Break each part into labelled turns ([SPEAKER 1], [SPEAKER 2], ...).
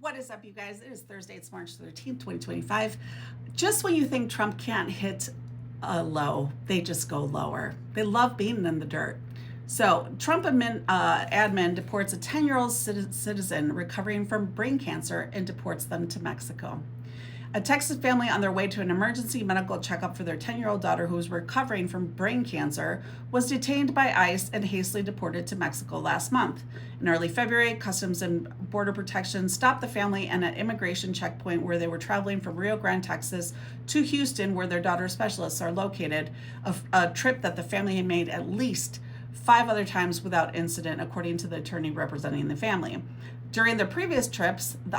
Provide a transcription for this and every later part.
[SPEAKER 1] What is up, you guys? It is Thursday. It's March 13th, 2025. Just when you think Trump can't hit a low, they just go lower. They love being in the dirt. So Trump admin deports a 10-year-old citizen recovering from brain cancer and deports them to Mexico. A Texas family on their way to an emergency medical checkup for their 10-year-old daughter who was recovering from brain cancer was detained by ICE and hastily deported to Mexico last month. In early February, Customs and Border Protection stopped the family at an immigration checkpoint where they were traveling from Rio Grande, Texas to Houston, where their daughter's specialists are located, a trip that the family had made at least 5 other times without incident, according to the attorney representing the family. During the previous trips, the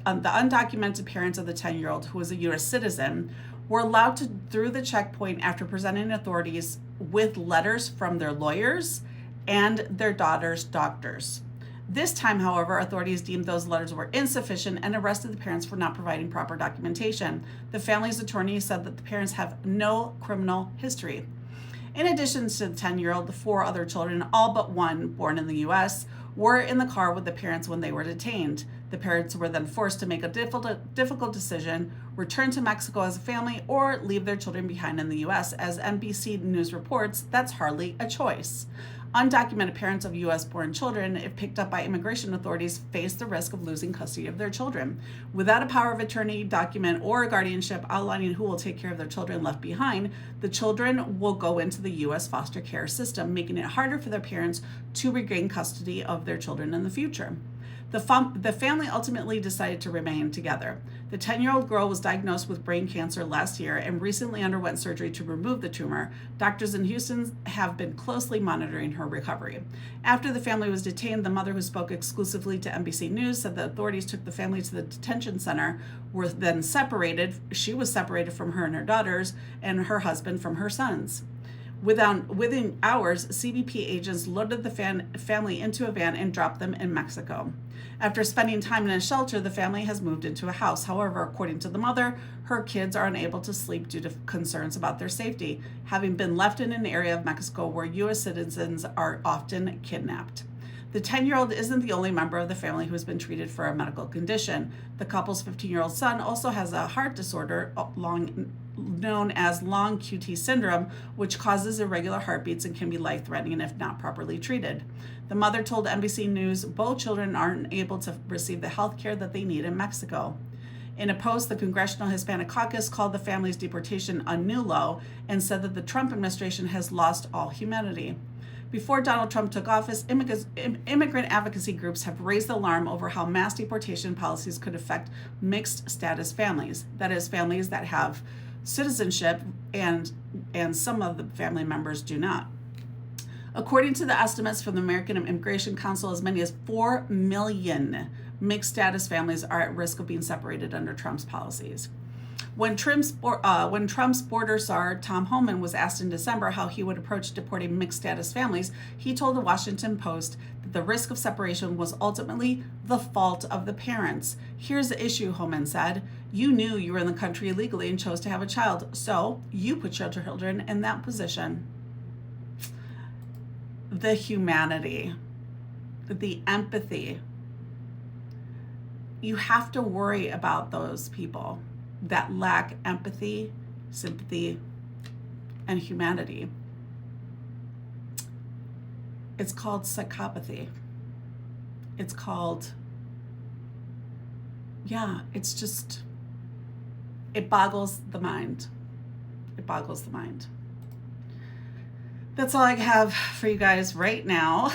[SPEAKER 1] undocumented parents of the 10-year-old, who was a U.S. citizen, were allowed to through the checkpoint after presenting authorities with letters from their lawyers and their daughter's doctors. This time, however, authorities deemed those letters were insufficient and arrested the parents for not providing proper documentation. The family's attorney said that the parents have no criminal history. In addition to the 10-year-old, the 4 other children, all but one born in the U.S., were in the car with the parents when they were detained. The parents were then forced to make a difficult decision: return to Mexico as a family or leave their children behind in the U.S. As NBC News reports, that's hardly a choice. Undocumented parents of U.S.-born children, if picked up by immigration authorities, face the risk of losing custody of their children. Without a power of attorney document or a guardianship outlining who will take care of their children left behind, the children will go into the U.S. foster care system, making it harder for their parents to regain custody of their children in the future. The family ultimately decided to remain together. The 10-year-old girl was diagnosed with brain cancer last year and recently underwent surgery to remove the tumor. Doctors in Houston have been closely monitoring her recovery. After the family was detained, the mother, who spoke exclusively to NBC News, said the authorities took the family to the detention center, were then separated. She was separated from her and her daughters, and her husband from her sons. Within hours, CBP agents loaded the family into a van and dropped them in Mexico. After spending time in a shelter, the family has moved into a house. However, according to the mother, her kids are unable to sleep due to concerns about their safety, having been left in an area of Mexico where U.S. citizens are often kidnapped. The 10-year-old isn't the only member of the family who has been treated for a medical condition. The couple's 15-year-old son also has a heart disorder known as long QT syndrome, which causes irregular heartbeats and can be life-threatening if not properly treated. The mother told NBC News both children aren't able to receive the health care that they need in Mexico. In a post, the Congressional Hispanic Caucus called the family's deportation a new low and said that the Trump administration has lost all humanity. Before Donald Trump took office, immigrant advocacy groups have raised the alarm over how mass deportation policies could affect mixed status families, that is, families that have citizenship and some of the family members do not. According to the estimates from the American Immigration Council, as many as 4 million mixed status families are at risk of being separated under Trump's policies. When Trump's border czar, Tom Homan, was asked in December how he would approach deporting mixed status families, he told the Washington Post that the risk of separation was ultimately the fault of the parents. Here's the issue, Homan said. You knew you were in the country illegally and chose to have a child, so you put your children in that position. The humanity, the empathy. You have to worry about those people that lack empathy, sympathy, and humanity. It's called psychopathy. It's called, it's just, it boggles the mind. It boggles the mind. That's all I have for you guys right now.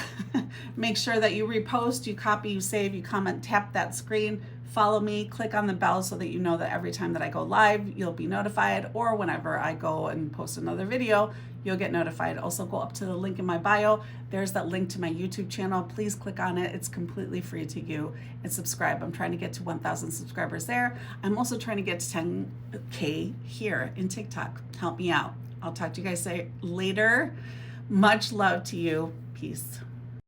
[SPEAKER 1] Make sure that you repost, you copy, you save, you comment, tap that screen, follow me, click on the bell so that you know that every time that I go live, you'll be notified, or whenever I go and post another video, you'll get notified. Also, go up to the link in my bio. There's that link to my YouTube channel. Please click on it. It's completely free to you, and subscribe. I'm trying to get to 1,000 subscribers there. I'm also trying to get to 10K here in TikTok. Help me out. I'll talk to you guys later. Much love to you. Peace.